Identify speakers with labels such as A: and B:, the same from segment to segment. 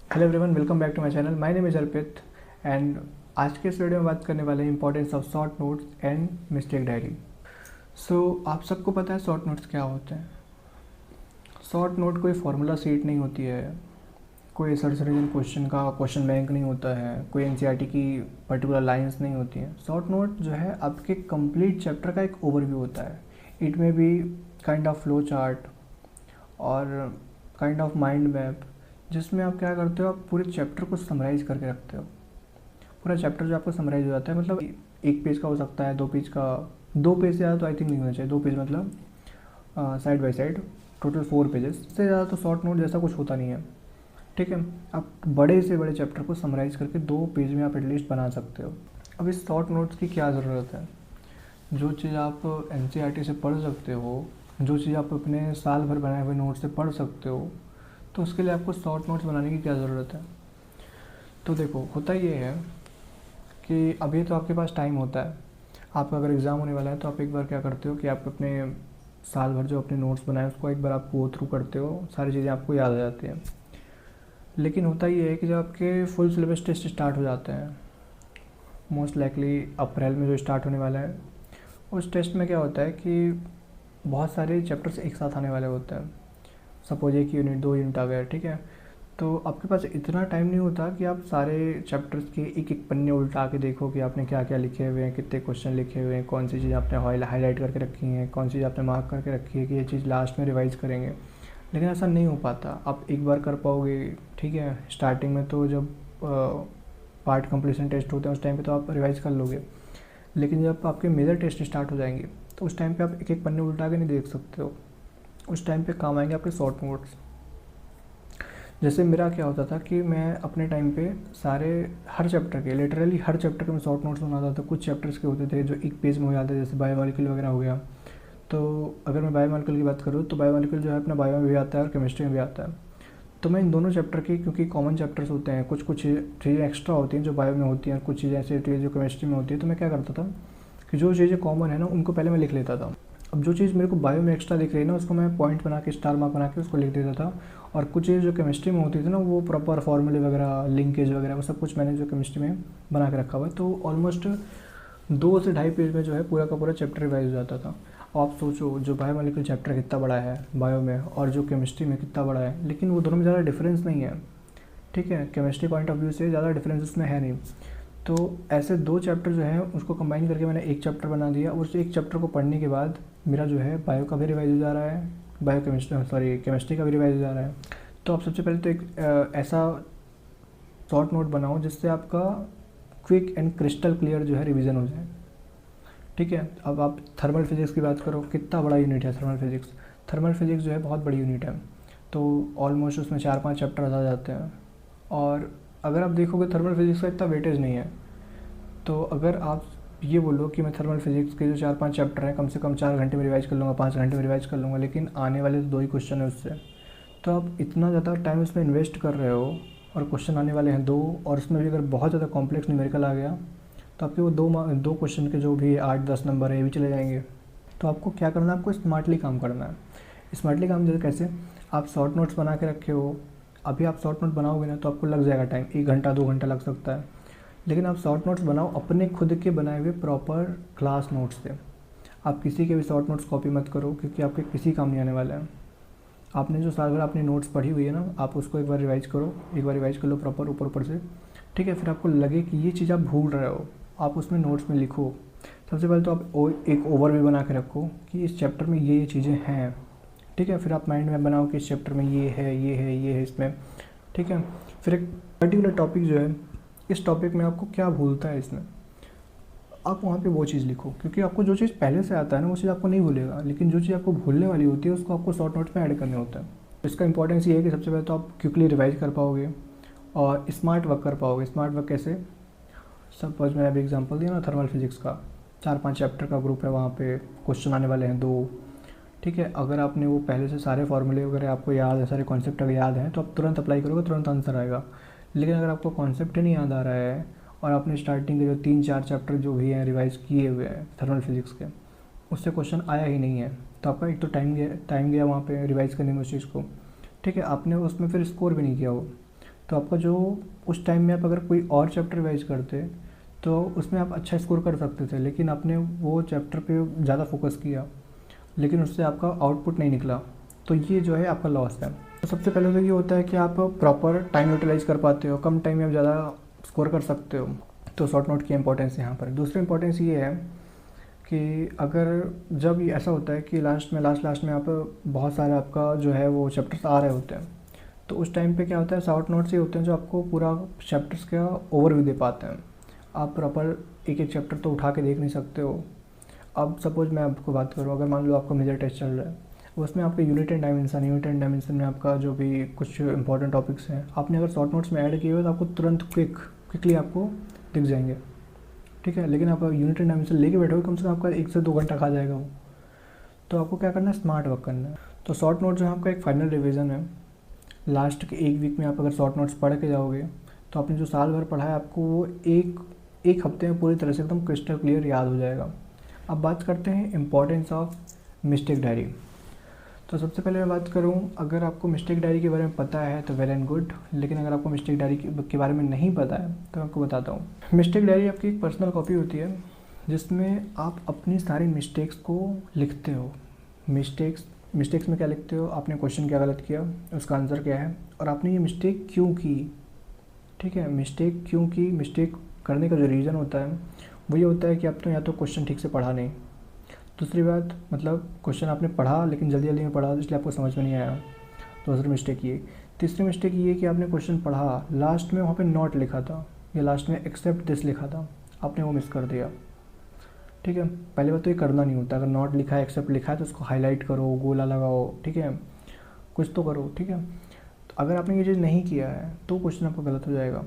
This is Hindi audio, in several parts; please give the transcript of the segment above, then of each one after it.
A: Hello everyone, welcome back to my channel. My name is Arpit and आज के इस वीडियो में बात करने वाले हैं importance of short notes and mistake diary. आप सबको पता है शॉर्ट नोट्स क्या होते हैं। शॉर्ट नोट कोई फार्मूला सीट नहीं होती है, कोई सर्च रीजन क्वेश्चन का क्वेश्चन बैंक नहीं होता है, कोई एनसीईआरटी की पर्टिकुलर लाइंस नहीं होती हैं। शॉर्ट नोट जो है आपके कंप्लीट चैप्टर का एक ओवरव्यू होता है। इट में be kind of flow chart और काइंड ऑफ माइंड मैप, जिसमें आप क्या करते हो, आप पूरे चैप्टर को समराइज़ करके रखते हो। पूरा चैप्टर जो आपका समराइज़ हो जाता है, मतलब एक पेज का हो सकता है, 2 पेज का। 2 पेज से ज़्यादा तो आई थिंक नहीं होना चाहिए। 2 पेज मतलब side by side total 4 pages से ज़्यादा तो शॉर्ट नोट जैसा कुछ होता नहीं है। ठीक है, आप बड़े से बड़े चैप्टर को समराइज़ करके 2 पेज में आप एटलीस्ट बना सकते हो। अब इस शॉर्ट नोट्स की क्या ज़रूरत है? जो चीज़ आप एनसीईआरटी से पढ़ सकते हो, जो चीज़ आप अपने साल भर बनाए हुए नोट से पढ़ सकते हो, तो उसके लिए आपको शॉर्ट नोट्स बनाने की क्या ज़रूरत है? तो देखो, होता ये है कि अभी तो आपके पास टाइम होता है। आपका अगर एग्ज़ाम होने वाला है तो आप एक बार क्या करते हो कि आप अपने साल भर जो अपने नोट्स बनाए उसको एक बार आप गो थ्रू करते हो, सारी चीज़ें आपको याद आ जाती हैं। लेकिन होता ये है कि जब आपके फुल सिलेबस टेस्ट स्टार्ट हो जाते हैं, मोस्ट लाइकली अप्रैल में जो स्टार्ट होने वाला है, उस टेस्ट में क्या होता है कि बहुत सारे चैप्टर्स एक साथ आने वाले होते हैं। सपोज 1 यूनिट 2 यूनिट आ गया, ठीक है। तो आपके पास इतना टाइम नहीं होता कि आप सारे चैप्टर्स के एक एक पन्ने उल्टा के देखो कि आपने क्या क्या लिखे हुए हैं, कितने क्वेश्चन लिखे हुए हैं, कौन सी चीज़ आपने हाईलाइट करके रखी है, कौन सी चीज़ आपने मार्क करके रखी है कि ये चीज़ लास्ट में रिवाइज़ करेंगे। लेकिन ऐसा नहीं हो पाता। आप एक बार कर पाओगे, ठीक है। स्टार्टिंग में तो जब पार्ट कंप्लीशन टेस्ट होते हैं उस टाइम पे तो आप रिवाइज़ कर लोगे, लेकिन जब आपके मेजर टेस्ट स्टार्ट हो जाएंगे तो उस टाइम पे आप एक एक पन्ने उल्टा के नहीं देख सकते हो। उस टाइम पे काम आएंगे आपके शॉर्ट नोट्स। जैसे मेरा क्या होता था कि मैं अपने टाइम पे सारे हर चैप्टर के, लिटरली हर चैप्टर के मैं शॉर्ट नोट्स बनाता था। कुछ चैप्टर्स के होते थे जो एक पेज में हो जाते थे, जैसे बायोमोलिक्यूल वगैरह हो गया। तो अगर मैं बायोमोलिक्यूल की बात करूँ तो बायोमोलिक्यूल जो है अपना बायो में भी आता है और केमिस्ट्री में भी आता है। तो मैं इन दोनों चैप्टर की, क्योंकि कॉमन चैप्टर्स होते हैं, कुछ कुछ चीज़ें एक्स्ट्रा होती हैं जो बायो में होती हैं, कुछ चीज़ें ऐसी होती हैं जो केमिस्ट्री में होती है, तो मैं क्या करता था कि जो चीज़ें कॉमन है ना उनको पहले मैं लिख लेता था। अब जो चीज़ मेरे को बायो में एक्स्ट्रा दिख रही है ना, उसको मैं पॉइंट बना के, स्टार मार्क बना के उसको लिख देता था। और कुछ चीज़ जो केमिस्ट्री में होती थी ना, वो प्रॉपर फार्मूले वगैरह, लिंकेज वगैरह, वो सब कुछ मैंने जो केमिस्ट्री में बना के रखा हुआ है। तो ऑलमोस्ट 2 से ढाई पेज में जो है पूरा का पूरा चैप्टर रिवाइज हो जाता था। और आप सोचो, जो बायोमोलिकुलर चैप्टर कितना बड़ा है बायो में और जो केमिस्ट्री में कितना बड़ा है, लेकिन वो दोनों में ज़्यादा डिफरेंस नहीं है। ठीक है, केमिस्ट्री पॉइंट ऑफ व्यू से ज़्यादा डिफरेंस उसमें है नहीं। तो ऐसे 2 चैप्टर जो है उसको कंबाइन करके मैंने एक चैप्टर बना दिया। उस एक चैप्टर को पढ़ने के बाद मेरा जो है बायो का भी रिवाइज हो जा रहा है, बायो केमिस्ट्री सॉरी केमिस्ट्री का भी रिवाइज हो जा रहा है। तो आप सबसे पहले तो एक ऐसा शॉर्ट नोट बनाओ जिससे आपका क्विक एंड क्रिस्टल क्लियर जो है रिवीजन हो जाए। ठीक है, अब आप थर्मल फिजिक्स की बात करो, कितना बड़ा यूनिट है थर्मल फिजिक्स। थर्मल फिजिक्स जो है बहुत बड़ी यूनिट है। तो ऑलमोस्ट उसमें 4-5 चैप्टर आ जाते हैं। और अगर आप देखोगे थर्मल फिजिक्स का इतना वेटेज नहीं है। तो अगर आप ये बोलो कि मैं थर्मल फिजिक्स के जो 4-5 चैप्टर हैं कम से कम 4 घंटे में रिवाइज कर लूँगा, 5 घंटे में रिवाइज कर लूँगा, लेकिन आने वाले तो 2 ही क्वेश्चन है उससे, तो आप इतना ज़्यादा टाइम उसमें इन्वेस्ट कर रहे हो और क्वेश्चन आने वाले हैं 2, और उसमें भी अगर बहुत ज़्यादा कॉम्प्लेक्स न्यूमेरिकल आ गया तो आपके वो 2 क्वेश्चन के जो भी 8-10 नंबर है ये भी चले जाएंगे। तो आपको क्या करना है, आपको स्मार्टली काम करना है। स्मार्टली काम जैसे कैसे, आप शॉर्ट नोट्स बना के रखे हो, अभी आप शॉर्ट नोट बनाओगे ना तो आपको लग जाएगा टाइम, 1 घंटा 2 घंटा लग सकता है। लेकिन आप शॉर्ट नोट्स बनाओ अपने खुद के बनाए हुए प्रॉपर क्लास नोट्स से। आप किसी के भी शॉर्ट नोट्स कॉपी मत करो, क्योंकि आपके किसी काम नहीं आने वाला है। आपने जो साल भर अपनी नोट्स पढ़ी हुई है ना, आप उसको एक बार रिवाइज करो, एक बार रिवाइज कर लो प्रॉपर ऊपर ऊपर से। ठीक है, फिर आपको लगे कि ये चीज़ आप भूल रहे हो, आप उसमें नोट्स में लिखो। सबसे पहले तो आप एक ओवरव्यू बना के रखो कि इस चैप्टर में ये चीज़ें हैं। ठीक है, फिर आप माइंड में बनाओ कि इस चैप्टर में ये है, ये है, ये है इसमें। ठीक है, फिर एक पर्टिकुलर टॉपिक जो है, इस टॉपिक में आपको क्या भूलता है इसमें, आप वहाँ पे वो चीज़ लिखो। क्योंकि आपको जो चीज़ पहले से आता है ना वो चीज़ आपको नहीं भूलेगा, लेकिन जो चीज़ आपको भूलने वाली होती है उसको आपको शॉर्ट नोट्स में ऐड करने होता है। इसका इंपॉर्टेंस ये है कि सबसे पहले तो आप क्विकली रिवाइज कर पाओगे और स्मार्ट वर्क कर पाओगे। स्मार्ट वर्क कैसे, सपोज मैंने अभी एग्जांपल दिया ना थर्मल फिजिक्स का, 4-5 चैप्टर का ग्रुप है, वहाँ पे क्वेश्चन आने वाले हैं 2। ठीक है, अगर आपने वो पहले से सारे फार्मूले वगैरह आपको याद है, सारे कॉन्सेप्ट अगर याद हैं तो आप तुरंत अप्लाई करोगे, तुरंत आंसर आएगा। लेकिन अगर आपको कॉन्सेप्ट ही नहीं याद आ रहा है और आपने स्टार्टिंग के जो 3-4 चैप्टर जो भी हैं रिवाइज किए हुए हैं थर्मल फिजिक्स के, उससे क्वेश्चन आया ही नहीं है, तो आपका एक तो टाइम गया वहाँ पे रिवाइज करने में उस चीज़ को। ठीक है, आपने उसमें फिर स्कोर भी नहीं किया हो। तो आपका जो उस टाइम में आप अगर कोई और चैप्टर रिवाइज करते तो उसमें आप अच्छा स्कोर कर सकते थे, लेकिन आपने वो चैप्टर पे ज़्यादा फोकस किया, लेकिन उससे आपका आउटपुट नहीं निकला, तो ये जो है आपका लॉस है। तो सबसे पहले तो ये होता है कि आप प्रॉपर टाइम यूटिलाइज कर पाते हो, कम टाइम में आप ज़्यादा स्कोर कर सकते हो, तो शॉर्ट नोट की इंपॉर्टेंस यहाँ पर। दूसरी इंपॉर्टेंस ये है कि अगर जब ये ऐसा होता है कि लास्ट में आप बहुत सारे आपका जो है वो चैप्टर्स आ रहे होते हैं, तो उस टाइम पे क्या होता है, शॉर्ट नोट्स ही होते हैं जो आपको पूरा चैप्टर्स का ओवरव्यू दे पाते हैं। आप प्रॉपर एक एक चैप्टर तो उठा के देख नहीं सकते हो। अब सपोज मैं आपको बात करूँ, अगर मान लो आपका मेजर टेस्ट चल रहा है, उसमें आपके यूनिट एंड डायमेंशन में आपका जो भी कुछ इंपॉर्टेंट टॉपिक्स हैं, आपने अगर शॉर्ट नोट्स में ऐड किए हुए तो आपको तुरंत क्विकली आपको दिख जाएंगे, ठीक है। लेकिन आप यूनिट एंड डायमेंशन लेके बैठोगे, कम से कम आपका 1 से 2 घंटा खा जाएगा वो। तो आपको क्या करना है, स्मार्ट वर्क करना है। तो शॉर्ट नोट जो है आपका एक फाइनल रिविज़न है। लास्ट के 1 वीक में आप अगर शॉर्ट नोट्स पढ़ के जाओगे तो आपने जो साल भर पढ़ा है आपको वो एक हफ्ते में पूरी तरह से एकदम क्रिस्टल क्लियर याद हो जाएगा। अब बात करते हैं इम्पॉर्टेंस ऑफ मिस्टेक डायरी। तो सबसे पहले मैं बात करूं, अगर आपको मिस्टेक डायरी के बारे में पता है तो वेल एंड गुड, लेकिन अगर आपको मिस्टेक डायरी के बारे में नहीं पता है तो मैं आपको बताता हूँ। मिस्टेक डायरी आपकी एक पर्सनल कॉपी होती है जिसमें आप अपनी सारी मिस्टेक्स को लिखते हो। मिस्टेक्स में क्या लिखते हो, आपने क्वेश्चन क्या गलत किया, उसका आंसर क्या है, और आपने ये मिस्टेक क्यों की, ठीक है। मिस्टेक क्यों की, मिस्टेक करने का जो रीज़न होता है वो ये होता है कि आप तो या तो क्वेश्चन ठीक से पढ़ा नहीं, दूसरी बात मतलब क्वेश्चन आपने पढ़ा लेकिन जल्दी में पढ़ा इसलिए आपको समझ में नहीं आया, दूसरी मिस्टेक ये। तीसरी मिस्टेक ये कि आपने क्वेश्चन पढ़ा, लास्ट में वहाँ पे नॉट लिखा था या लास्ट में एक्सेप्ट दिस लिखा था, आपने वो मिस कर दिया, ठीक है। पहली बात तो ये करना नहीं होता, अगर नॉट लिखा है एक्सेप्ट लिखा है तो उसको हाईलाइट करो, गोला लगाओ, ठीक है, कुछ तो करो, ठीक है। तो अगर आपने ये चीज़ नहीं किया है तो क्वेश्चन आपका गलत हो जाएगा।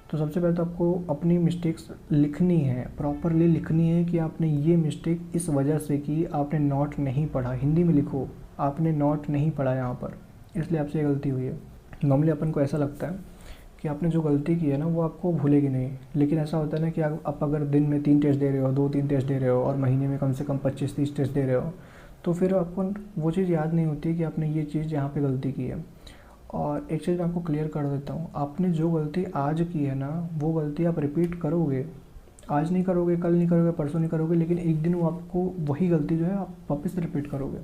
A: तो सबसे पहले तो आपको अपनी मिस्टेक्स लिखनी है, प्रॉपरली लिखनी है कि आपने ये मिस्टेक इस वजह से की, आपने नॉट नहीं पढ़ा, हिंदी में लिखो, आपने नॉट नहीं पढ़ा यहाँ पर, इसलिए आपसे ये गलती हुई है। नॉर्मली अपन को ऐसा लगता है कि आपने जो गलती की है ना वो आपको भूलेगी नहीं, लेकिन ऐसा होता है ना कि आप अगर दिन में 3 टेस्ट दे रहे हो, 2-3 टेस्ट दे रहे हो, और महीने में कम से कम 25-30 टेस्ट दे रहे हो, तो फिर आपको वो चीज़ याद नहीं होती कि आपने ये चीज़ यहाँ पे गलती की है। और एक चीज़ मैं आपको क्लियर कर देता हूँ, आपने जो गलती आज की है ना वो गलती आप रिपीट करोगे, आज नहीं करोगे, कल नहीं करोगे, परसों नहीं करोगे, लेकिन एक दिन वो आपको वही गलती जो है आप वापस रिपीट करोगे,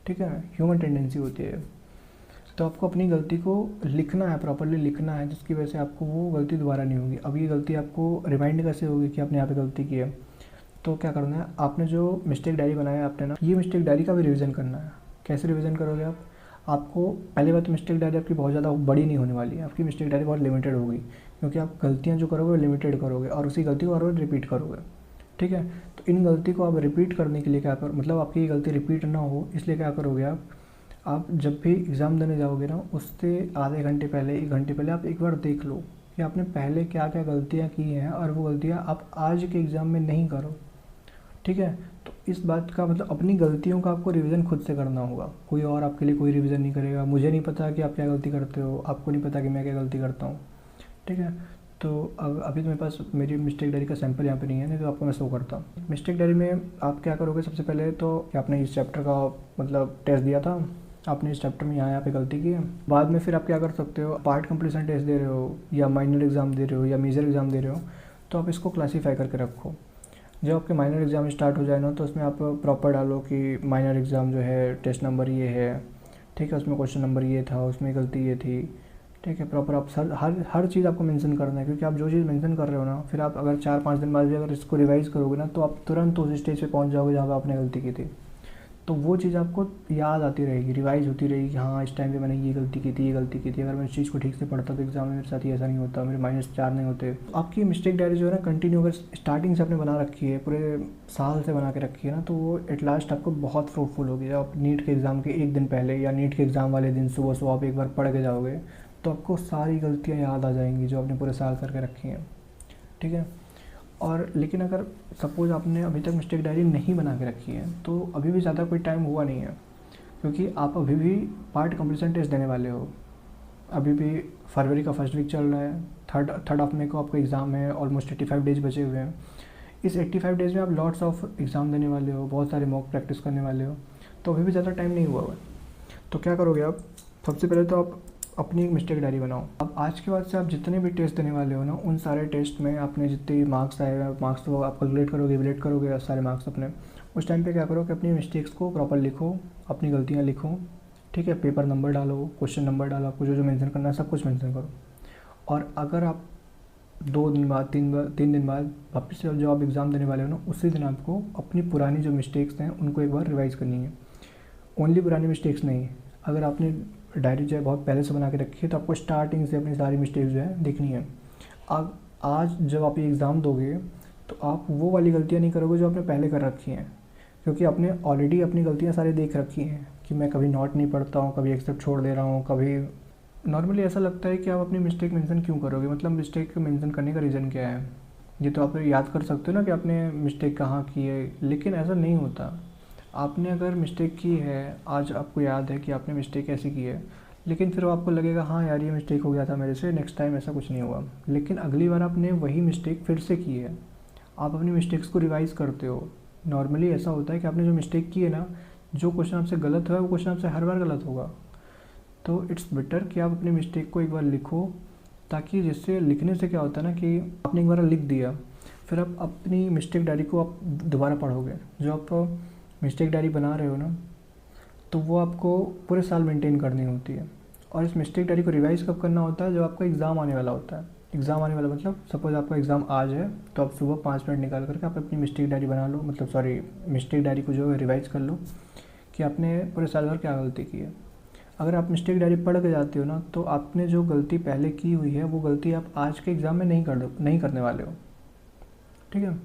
A: ठीक है। ह्यूमन टेंडेंसी होती है। तो आपको अपनी गलती को लिखना है, प्रॉपरली लिखना है, जिसकी वजह से आपको वो गलती दोबारा नहीं होगी। अब ये गलती आपको रिमाइंड कैसे होगी कि आपने यहाँ पे गलती की है, तो क्या करना है, आपने जो मिस्टेक डायरी बनाया है आपने ना, ये मिस्टेक डायरी का भी रिवीजन करना है। कैसे रिवीजन करोगे आप, आपको पहली बात तो मिस्टेक डायरी आपकी बहुत ज़्यादा बड़ी नहीं होने वाली है, आपकी मिस्टेक डायरी बहुत लिमिटेड होगी, क्योंकि आप गलतियाँ जो करोगे वो लिमिटेड करोगे और उसी गलती को बार रिपीट करोगे, ठीक है। तो इन गलती को आप रिपीट करने के लिए क्या कर, मतलब आपकी ये गलती रिपीट ना हो इसलिए क्या करोगे आप जब भी एग्ज़ाम देने जाओगे ना उससे आधे घंटे पहले, 1 घंटे पहले आप एक बार देख लो कि आपने पहले क्या क्या गलतियाँ की हैं, और वो गलतियाँ आप आज के एग्ज़ाम में नहीं करो, ठीक है। तो इस बात का मतलब अपनी गलतियों का आपको रिवीजन खुद से करना होगा, कोई और आपके लिए कोई रिवीजन नहीं करेगा। मुझे नहीं पता कि आप क्या गलती करते हो, आपको नहीं पता कि मैं क्या गलती करता हूँ, ठीक है। तो अभी तो मेरे पास मेरी मिस्टेक डायरी का सैंपल यहाँ पे नहीं है, नहीं तो आपको मैं शो करता हूँ। मिस्टेक डायरी में आप क्या करोगे, सबसे पहले तो कि आपने इस चैप्टर का मतलब टेस्ट दिया था, आपने इस चैप्टर में यहाँ पे गलती की है। बाद में फिर आप क्या कर सकते हो, पार्ट कंप्लीशन टेस्ट दे रहे हो या माइनर एग्ज़ाम दे रहे हो या मेजर एग्ज़ाम दे रहे हो, तो आप इसको क्लासीफाई करके रखो। जब आपके माइनर एग्ज़ाम स्टार्ट हो जाए ना तो उसमें आप प्रॉपर डालो कि माइनर एग्ज़ाम जो है टेस्ट नंबर ये है, ठीक है, उसमें क्वेश्चन नंबर ये था, उसमें गलती ये थी, ठीक है। प्रॉपर आप हर चीज़ आपको मेंशन करना है, क्योंकि आप जो चीज़ मेंशन कर रहे हो ना, फिर आप अगर 4-5 दिन बाद भी अगर इसको रिवाइज़ करोगे ना तो आप तुरंत उस स्टेज पे पहुंच जाओगे जहाँ पर आपने गलती की थी। तो वो चीज़ आपको याद आती रहेगी, रिवाइज़ होती रहेगी कि हाँ इस टाइम पे मैंने ये गलती की थी, ये गलती की थी। अगर मैं इस चीज़ को ठीक से पढ़ता तो एग्ज़ाम में मेरे साथ ही ऐसा नहीं होता, मेरे -4 नहीं होते। तो आपकी मिस्टेक डायरी जो है ना कंटिन्यू अगर स्टार्टिंग से आपने बना रखी है, पूरे साल से बना के रखी है ना, तो वो एट लास्ट आपको बहुत फ्रूटफुल होगी। जब आप नीट के एग्ज़ाम के 1 दिन पहले या नीट के एग्ज़ाम वाले दिन सुबह आप एक बार पढ़ के जाओगे तो आपको सारी गलतियाँ याद आ जाएंगी जो आपने पूरे साल करके रखी हैं, ठीक है। और लेकिन अगर सपोज़ आपने अभी तक मिस्टेक डायरी नहीं बना के रखी है तो अभी भी ज़्यादा कोई टाइम हुआ नहीं है, क्योंकि आप अभी भी पार्ट कंप्लीशन टेस्ट देने वाले हो। अभी भी फरवरी का फर्स्ट वीक चल रहा है, थर्ड ऑफ मई को आपका एग्ज़ाम है, ऑलमोस्ट 85 डेज बचे हुए हैं। इस 85 डेज़ में आप लॉट्स ऑफ एग्ज़ाम देने वाले हो, बहुत सारे मॉक प्रैक्टिस करने वाले हो, तो अभी भी ज़्यादा टाइम नहीं हुआ है। तो क्या करोगे आप, सबसे पहले तो आप अपनी एक मिस्टेक डायरी बनाओ। अब आज के बाद से आप जितने भी टेस्ट देने वाले हो ना, उन सारे टेस्ट में आपने जितने मार्क्स आए हैं, मार्क्स तो आप कैलकुलेट करोगे, इवैल्यूएट करोगे सारे मार्क्स अपने। उस टाइम पे क्या करो कि अपनी मिस्टेक्स को प्रॉपर लिखो, अपनी गलतियाँ लिखो, ठीक है। पेपर नंबर डालो, क्वेश्चन नंबर डालो, आपको जो जो मेंशन करना है सब कुछ मेंशन करो। और अगर आप 2 दिन बाद 3 दिन बाद वापस से जो आप एग्ज़ाम देने वाले हो ना, उसी दिन आपको अपनी पुरानी जो मिस्टेक्स हैं उनको एक बार रिवाइज़ करनी है। ओनली पुरानी मिस्टेक्स नहीं, अगर आपने डायरी जो है बहुत पहले से बना के रखी है तो आपको स्टार्टिंग से अपनी सारी मिस्टेक्स जो है देखनी है। अब आज जब आप ये एग्ज़ाम दोगे तो आप वो वाली गलतियाँ नहीं करोगे जो आपने पहले कर रखी हैं, क्योंकि आपने ऑलरेडी अपनी गलतियाँ सारी देख रखी हैं कि मैं कभी नोट नहीं पढ़ता हूँ, कभी एक्सेप्ट छोड़ दे रहा हूँ, कभी नॉर्मली ऐसा लगता है कि आप अपनी मिस्टेक मेंशन क्यों करोगे, मतलब मिस्टेक मेंशन करने का रीज़न क्या है। ये तो आप याद कर सकते हो ना कि आपने मिस्टेक कहाँ की है, लेकिन ऐसा नहीं होता। आपने अगर मिस्टेक की है, आज आपको याद है कि आपने मिस्टेक ऐसी की है, लेकिन फिर आपको लगेगा हाँ यार ये मिस्टेक हो गया था मेरे से, नेक्स्ट टाइम ऐसा कुछ नहीं हुआ। लेकिन अगली बार आपने वही मिस्टेक फिर से की है, आप अपनी मिस्टेक्स को रिवाइज़ करते हो। नॉर्मली ऐसा होता है कि आपने जो मिस्टेक की है ना, जो क्वेश्चन आपसे गलत हुआ है वो क्वेश्चन आपसे हर बार गलत होगा। तो इट्स बेटर कि आप अपनी मिस्टेक को एक बार लिखो, ताकि जिससे लिखने से क्या होता है ना कि आपने एक बार लिख दिया, फिर आप अपनी मिस्टेक डायरी को आप दोबारा पढ़ोगे। जो आप मिस्टेक डायरी बना रहे हो ना, तो वो आपको पूरे साल मेंटेन करनी होती है। और इस मिस्टेक डायरी को रिवाइज़ कब करना होता है, जब आपका एग्ज़ाम आने वाला होता है। एग्ज़ाम आने वाला मतलब सपोज़ आपका एग्ज़ाम आज है, तो आप सुबह 5 मिनट निकाल करके आप अपनी मिस्टेक डायरी बना लो, मतलब सॉरी मिस्टेक डायरी को जो है रिवाइज़ कर लो कि आपने पूरे साल भर क्या गलती की है। अगर आप मिस्टेक डायरी पढ़ के जाते हो ना, तो आपने जो गलती पहले की हुई है वो गलती आप आज के एग्ज़ाम में नहीं करने वाले हो, ठीक है।